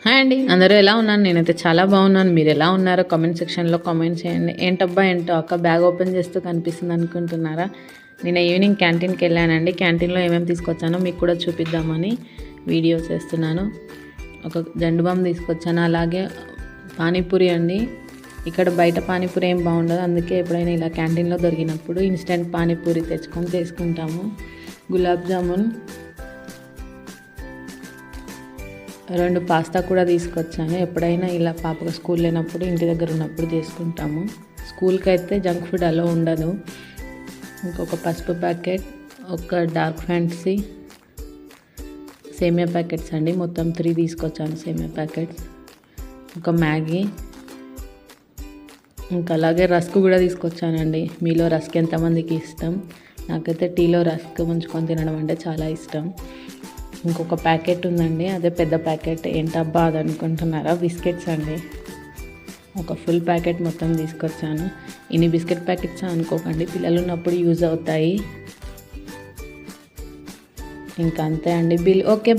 Hi అండి, అందరూ ఎలా ఉన్నాను? నేనైతే చాలా బాగున్నాను. మీరు ఎలా ఉన్నారో కామెంట్ సెక్షన్లో కామెంట్ చేయండి. ఏంటబ్బా ఏంటో అక్క బ్యాగ్ ఓపెన్ చేస్తూ కనిపిస్తుంది అనుకుంటున్నారా? నేను ఈవినింగ్ క్యాంటీన్కి వెళ్ళానండి. క్యాంటీన్లో ఏమేమి తీసుకొచ్చానో మీకు కూడా చూపిద్దామని వీడియో చేస్తున్నాను. ఒక జండు బామ్ తీసుకొచ్చాను, అలాగే పానీపూరి అండి. ఇక్కడ బయట పానీపూరి ఏం బాగుండదు, అందుకే ఎప్పుడైనా ఇలా క్యాంటీన్లో దొరికినప్పుడు ఇన్స్టెంట్ పానీపూరి తెచ్చుకొని చేసుకుంటాము. గులాబ్ జామున్, 2 పాస్తా కూడా తీసుకొచ్చాను. ఎప్పుడైనా ఇలా పాపకు స్కూల్ లేనప్పుడు ఇంటి దగ్గర ఉన్నప్పుడు చేసుకుంటాము. స్కూల్కి అయితే జంక్ ఫుడ్ అలో ఉండదు. ఇంకొక పసుపు ప్యాకెట్, ఒక డార్క్ ఫ్యాంటసీ, సేమియా ప్యాకెట్స్ అండి. మొత్తం 3 తీసుకొచ్చాను సేమియా ప్యాకెట్స్. ఒక మ్యాగీ, ఇంకా అలాగే రస్క్ కూడా తీసుకొచ్చానండి. మీలో రస్క్ ఎంతమందికి ఇష్టం? నాకైతే టీలో రస్క్ ముంచుకొని తినడం అంటే చాలా ఇష్టం. ఇంకొక ప్యాకెట్ ఉందండి, అదే పెద్ద ప్యాకెట్. ఏంటబ్బా అది అనుకుంటున్నారా? బిస్కెట్స్ అండి. ఒక ఫుల్ ప్యాకెట్ మొత్తం తీసుకొచ్చాను. ఇన్ని బిస్కెట్ ప్యాకెట్స్ అనుకోకండి, పిల్లలు ఉన్నప్పుడు యూజ్ అవుతాయి. ఇంకా అంతే అండి. Bill okay.